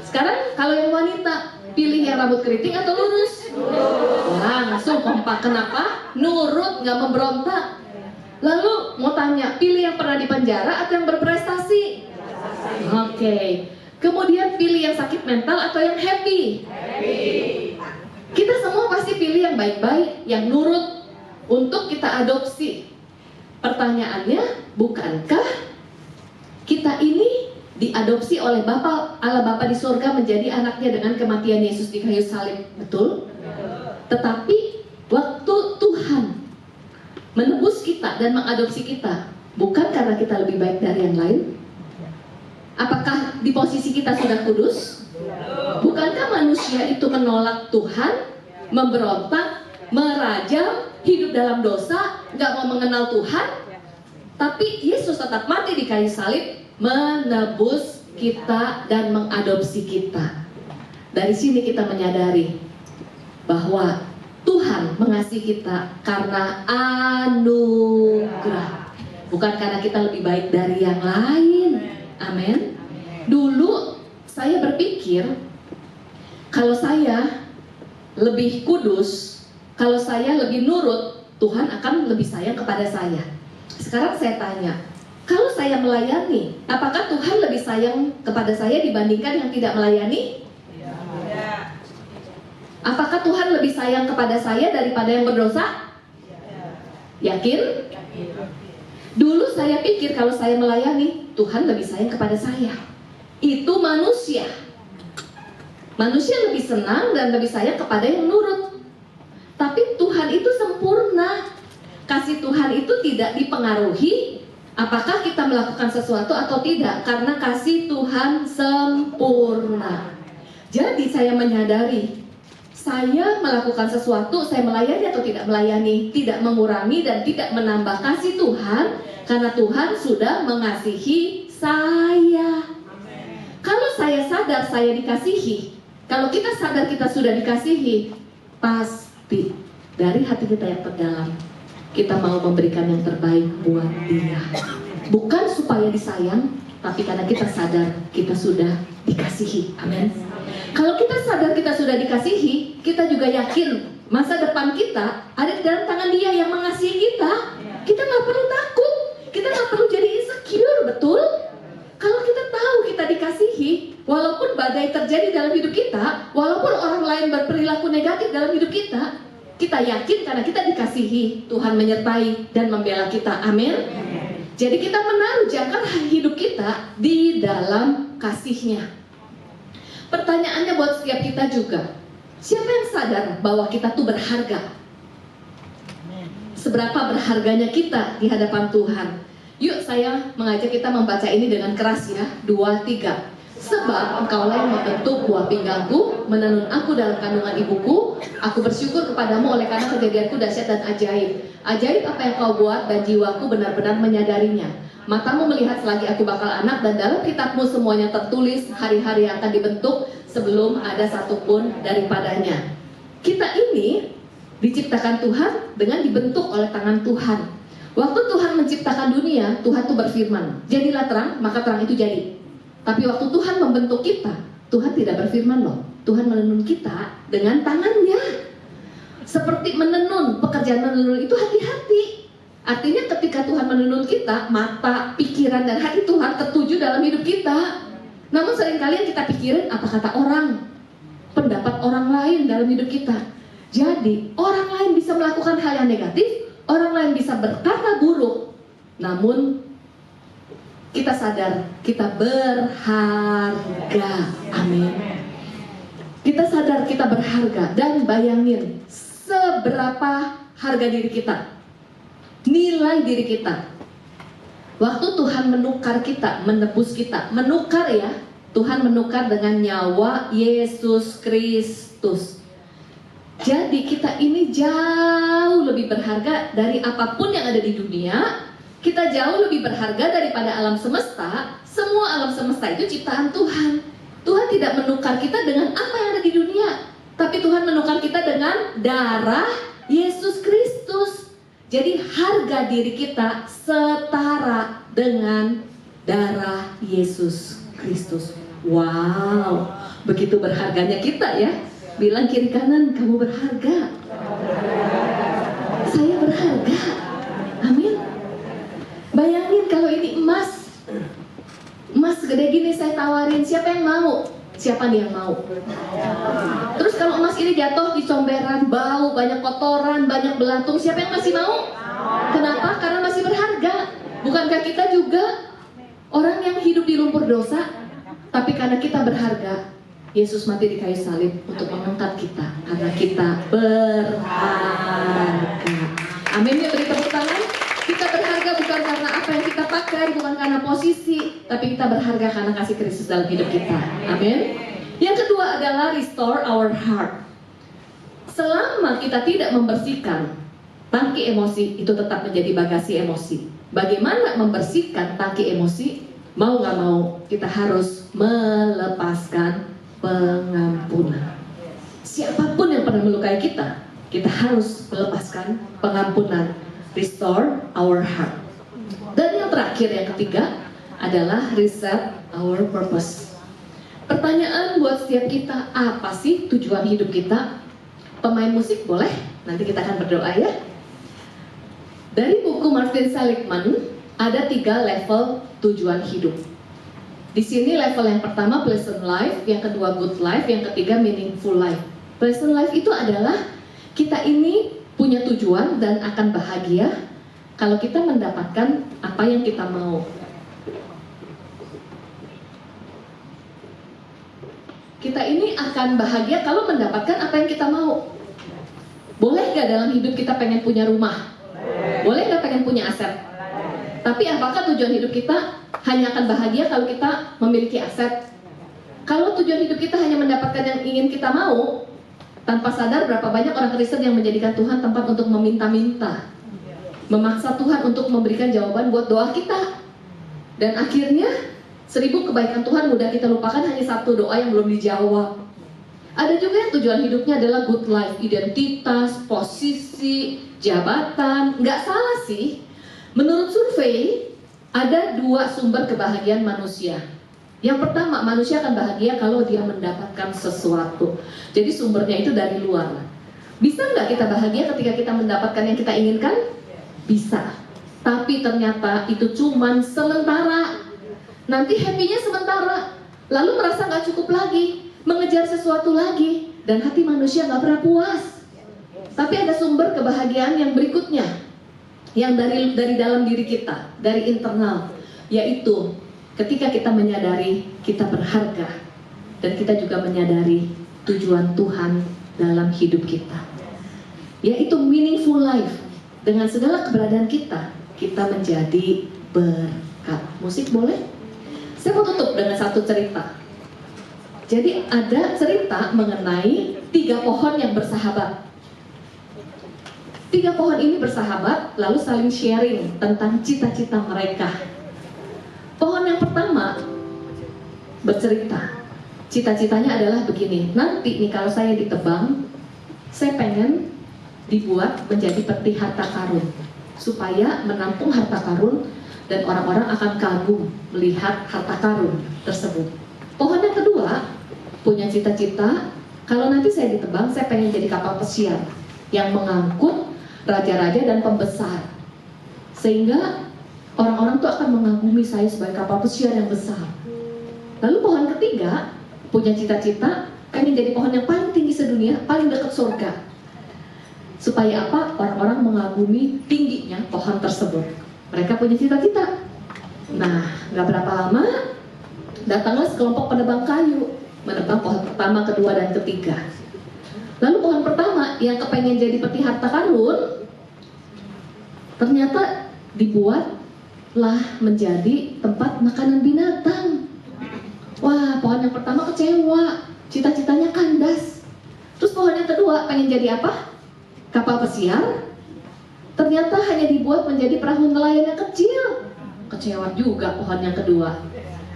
Speaker 2: Sekarang kalau yang wanita, pilih yang rambut keriting atau lurus? Langsung kompak. Kenapa? Nurut, gak memberontak. Lalu mau tanya, pilih yang pernah dipenjara atau yang berprestasi? Oke. Kemudian pilih yang sakit mental atau yang happy? Kita semua pasti pilih yang baik-baik, yang nurut untuk kita adopsi. Pertanyaannya, bukankah kita ini diadopsi oleh Allah Bapa di surga menjadi anaknya dengan kematian Yesus di kayu salib? Betul? Tetapi waktu Tuhan menebus kita dan mengadopsi kita, bukan karena kita lebih baik dari yang lain? Apakah di posisi kita sudah kudus? Bukankah manusia itu menolak Tuhan, memberontak, merajam, hidup dalam dosa, gak mau mengenal Tuhan? Tapi Yesus tetap mati di kayu salib, menebus kita dan mengadopsi kita. Dari sini kita menyadari bahwa Tuhan mengasihi kita karena anugerah, bukan karena kita lebih baik dari yang lain. Amin. Dulu saya berpikir kalau saya lebih kudus, kalau saya lebih nurut, Tuhan akan lebih sayang kepada saya. Sekarang saya tanya, kalau saya melayani, apakah Tuhan lebih sayang kepada saya dibandingkan yang tidak melayani? Apakah Tuhan lebih sayang kepada saya daripada yang berdosa? Yakin? Dulu saya pikir kalau saya melayani, Tuhan lebih sayang kepada saya. Itu manusia. Manusia lebih senang dan lebih sayang kepada yang nurut. Tapi Tuhan itu sempurna. Kasih Tuhan itu tidak dipengaruhi apakah kita melakukan sesuatu atau tidak, karena kasih Tuhan sempurna. Jadi saya menyadari, saya melakukan sesuatu, saya melayani atau tidak melayani, tidak mengurangi dan tidak menambah kasih Tuhan, karena Tuhan sudah mengasihi saya. Kalau saya sadar saya dikasihi, kalau kita sadar kita sudah dikasihi, pasti dari hati kita yang terdalam kita mau memberikan yang terbaik buat dia. Bukan supaya disayang, tapi karena kita sadar kita sudah dikasihi. Amin. Kalau kita sadar kita sudah dikasihi, kita juga yakin Masa depan kita ada di dalam tangan Dia yang mengasihi kita. Kita nggak perlu takut, kita nggak perlu jadi insecure, betul? Kalau kita tahu kita dikasihi, walaupun badai terjadi dalam hidup kita, walaupun orang lain berperilaku negatif dalam hidup kita yakin karena kita dikasihi, Tuhan menyertai dan membela kita. Amin. Jadi kita menaruh jangkar hidup kita di dalam kasih-Nya. Pertanyaannya buat setiap kita juga, siapa yang sadar bahwa kita tuh berharga? Seberapa berharganya kita di hadapan Tuhan? Yuk saya mengajak kita membaca ini dengan keras ya. 2, 3. Sebab engkaulah yang membentuk buah pinggangku, menenun aku dalam kandungan ibuku. Aku bersyukur kepadamu oleh karena kejadianku dahsyat dan ajaib. Ajaib apa yang kau buat dan jiwaku benar-benar menyadarinya. Matamu melihat selagi aku bakal anak, dan dalam kitabmu semuanya tertulis hari-hari yang akan dibentuk sebelum ada satupun daripadanya. Kita ini diciptakan Tuhan dengan dibentuk oleh tangan Tuhan. Waktu Tuhan menciptakan dunia, Tuhan tuh berfirman, jadilah terang, maka terang itu jadi. Tapi waktu Tuhan membentuk kita, Tuhan tidak berfirman loh. Tuhan menenun kita dengan tangannya. Seperti menenun, pekerjaan menenun itu hati-hati. Artinya ketika Tuhan menenun kita, mata, pikiran, dan hati Tuhan tertuju dalam hidup kita. Namun seringkali yang kita pikirin apa kata orang, pendapat orang lain dalam hidup kita. Jadi orang lain bisa melakukan hal yang negatif, orang lain bisa berkata buruk. Namun kita sadar kita berharga. Amin. Kita sadar kita berharga. Dan bayangin seberapa harga diri kita, nilai diri kita. Waktu Tuhan menukar kita, menebus kita, menukar ya, Tuhan menukar dengan nyawa Yesus Kristus. Jadi kita ini jauh lebih berharga dari apapun yang ada di dunia. Kita jauh lebih berharga daripada alam semesta. Semua alam semesta itu ciptaan Tuhan. Tuhan tidak menukar kita dengan apa yang ada di dunia, tapi Tuhan menukar kita dengan darah Yesus Kristus. Jadi harga diri kita setara dengan darah Yesus Kristus. Wow, begitu berharganya kita ya. Bilang kiri kanan, kamu berharga. Saya berharga. Amin. Bayangin kalau ini emas. Emas gede gini saya tawarin, siapa yang mau? Siapa nih yang mau? Terus kalau emas ini jatuh di comberan, bau, banyak kotoran, banyak belatung, siapa yang masih mau? Kenapa? Karena masih berharga. Bukankah kita juga orang yang hidup di lumpur dosa? Tapi karena kita berharga, Yesus mati di kayu salib untuk mengangkat kita. Karena kita berharga. Amin ya, beri tepuk tangan. Kita berharga bukan karena apa yang kita pakai, bukan karena posisi, tapi kita berharga karena kasih Kristus dalam hidup kita. Amin. Yang kedua adalah restore our heart. Selama kita tidak membersihkan tangki emosi, itu tetap menjadi bagasi emosi. Bagaimana membersihkan tangki emosi? Mau gak mau, kita harus melepaskan pengampunan. Siapapun yang pernah melukai kita, kita harus melepaskan pengampunan. Restore our heart. Dan yang terakhir, yang ketiga adalah reset our purpose. Pertanyaan buat setiap kita, apa sih tujuan hidup kita? Pemain musik boleh? Nanti kita akan berdoa ya. Dari buku Martin Seligman ada 3 level tujuan hidup. Di sini level yang pertama pleasant life, yang kedua good life, yang ketiga meaningful life. Pleasant life itu adalah kita ini punya tujuan dan akan bahagia kalau kita mendapatkan apa yang kita mau. Kita ini akan bahagia kalau mendapatkan apa yang kita mau. Boleh gak dalam hidup kita pengen punya rumah? Boleh gak pengen punya aset? Tapi apakah tujuan hidup kita hanya akan bahagia kalau kita memiliki aset? Kalau tujuan hidup kita hanya mendapatkan yang ingin kita mau, tanpa sadar berapa banyak orang Kristen yang menjadikan Tuhan tempat untuk meminta-minta, memaksa Tuhan untuk memberikan jawaban buat doa kita. Dan akhirnya 1000 kebaikan Tuhan mudah kita lupakan, hanya 1 doa yang belum dijawab. Ada juga yang tujuan hidupnya adalah good life, identitas, posisi, jabatan. Nggak salah sih. Menurut survei, ada 2 sumber kebahagiaan manusia. Yang pertama, manusia akan bahagia kalau dia mendapatkan sesuatu. Jadi sumbernya itu dari luar. Bisa nggak kita bahagia ketika kita mendapatkan yang kita inginkan? Bisa. Tapi ternyata itu cuman sementara. Nanti happy-nya sementara. Lalu merasa nggak cukup lagi, mengejar sesuatu lagi, dan hati manusia nggak pernah puas. Tapi ada sumber kebahagiaan yang berikutnya, yang dari dalam diri kita, dari internal, yaitu ketika kita menyadari kita berharga, dan kita juga menyadari tujuan Tuhan dalam hidup kita, yaitu meaningful life. Dengan segala keberadaan kita menjadi berkat. Musik boleh? Saya mau tutup dengan satu cerita. Jadi ada cerita mengenai 3 pohon yang bersahabat. 3 pohon ini bersahabat, lalu saling sharing tentang cita-cita mereka. Pohon yang pertama bercerita, cita-citanya adalah begini, nanti nih kalau saya ditebang, saya pengen dibuat menjadi peti harta karun, supaya menampung harta karun dan orang-orang akan kagum melihat harta karun tersebut. Pohon yang kedua punya cita-cita, kalau nanti saya ditebang, saya pengen jadi kapal pesiar yang mengangkut raja-raja dan pembesar, sehingga orang-orang tuh akan mengagumi saya sebagai kapal pesiar yang besar. Lalu pohon ketiga punya cita-cita pengen jadi pohon yang paling tinggi sedunia, paling dekat surga. Supaya apa? Orang-orang mengagumi tingginya pohon tersebut. Mereka punya cita-cita. Nah, gak berapa lama datanglah sekelompok penebang kayu, menebang pohon pertama, kedua, dan ketiga. Lalu pohon pertama yang kepengen jadi peti harta karun, ternyata dibuatlah menjadi tempat makanan binatang. Wah, pohon yang pertama kecewa, cita-citanya kandas. Terus pohon yang kedua pengen jadi apa? Kapal pesiar, ternyata hanya dibuat menjadi perahu nelayan yang kecil. Kecewa juga pohon yang kedua.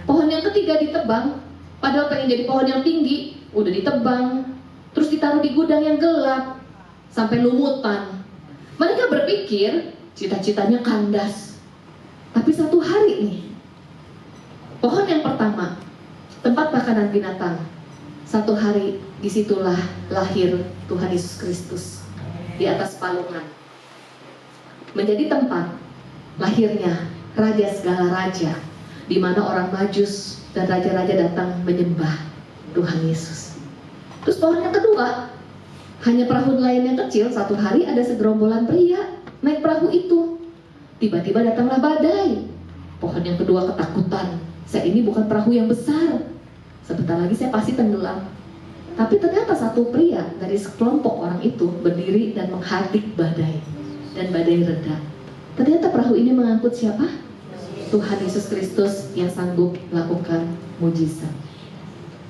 Speaker 2: Pohon yang ketiga ditebang, padahal pengen jadi pohon yang tinggi, udah ditebang, terus ditaruh di gudang yang gelap, sampai lumutan. Mereka berpikir cita-citanya kandas. Tapi satu hari nih, pohon yang pertama, tempat makanan binatang, satu hari disitulah lahir Tuhan Yesus Kristus di atas palungan, menjadi tempat lahirnya Raja segala raja, di mana orang Majus dan raja-raja datang menyembah Tuhan Yesus. Terus pohon yang kedua, hanya perahu nelayan yang kecil. Satu hari ada segerombolan pria naik perahu itu. Tiba-tiba datanglah badai. Pohon yang kedua ketakutan. Saya ini bukan perahu yang besar, sebentar lagi saya pasti tenggelam. Tapi ternyata satu pria dari sekelompok orang itu berdiri dan menghardik badai, dan badai reda. Ternyata perahu ini mengangkut siapa? Tuhan Yesus Kristus yang sanggup melakukan mujizat.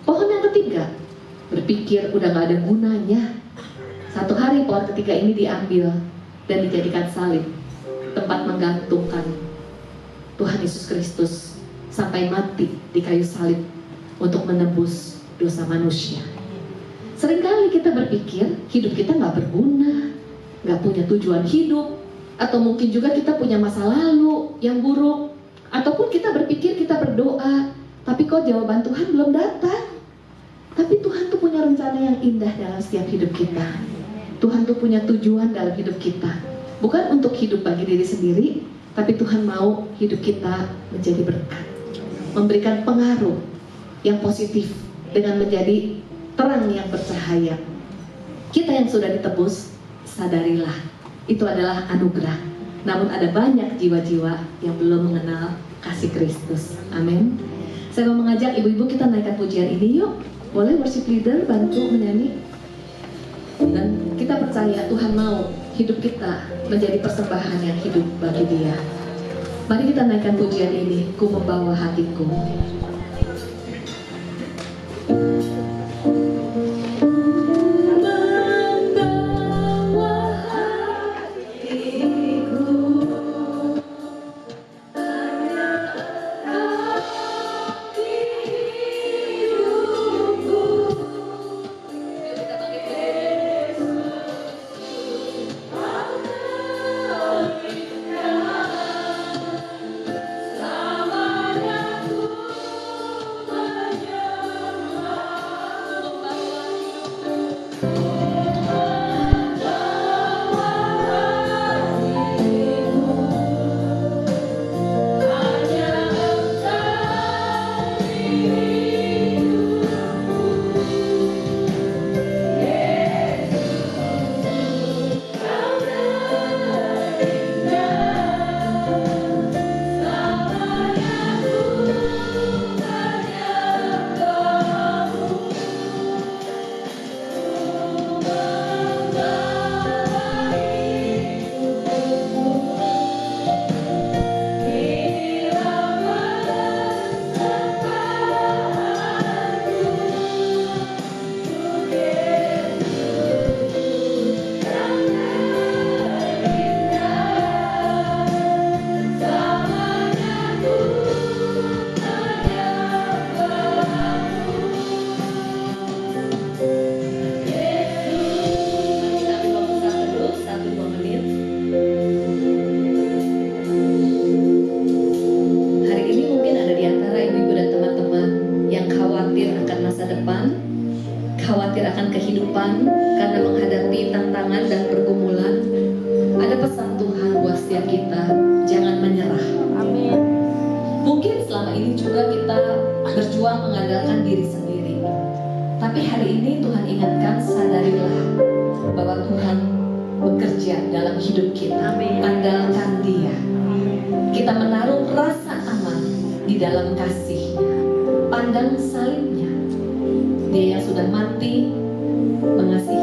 Speaker 2: Pohon yang ketiga berpikir udah gak ada gunanya. Satu hari pohon ketiga ini diambil dan dijadikan salib, tempat menggantungkan Tuhan Yesus Kristus sampai mati di kayu salib untuk menebus dosa manusia. Seringkali kita berpikir hidup kita gak berguna, gak punya tujuan hidup, atau mungkin juga kita punya masa lalu yang buruk, ataupun kita berpikir kita berdoa, tapi kok jawaban Tuhan belum datang. Tapi Tuhan tuh punya rencana yang indah dalam setiap hidup kita. Tuhan tuh punya tujuan dalam hidup kita, bukan untuk hidup bagi diri sendiri, tapi Tuhan mau hidup kita menjadi berkat, memberikan pengaruh yang positif dengan menjadi terang yang bercahaya. Kita yang sudah ditebus, sadarilah, itu adalah anugerah. Namun ada banyak jiwa-jiwa yang belum mengenal kasih Kristus. Amin. Saya mau mengajak ibu-ibu kita naikkan pujian ini yuk. Boleh worship leader bantu menyanyi. Dan kita percaya Tuhan mau hidup kita menjadi persembahan yang hidup bagi Dia. Mari kita naikkan pujian ini, Ku Membawa Hatiku. depan, khawatir akan kehidupan karena menghadapi tantangan dan pergumulan, ada pesan Tuhan buat setiap kita, jangan menyerah.
Speaker 1: Amin.
Speaker 2: Mungkin selama ini juga kita berjuang mengandalkan diri sendiri, tapi hari ini Tuhan ingatkan, sadarilah bahwa Tuhan bekerja dalam hidup kita.
Speaker 1: Amin.
Speaker 2: Andalkan Dia. Kita menaruh rasa aman di dalam kasih-Nya. Pandang salibnya, Dia yang sudah mati mengasihi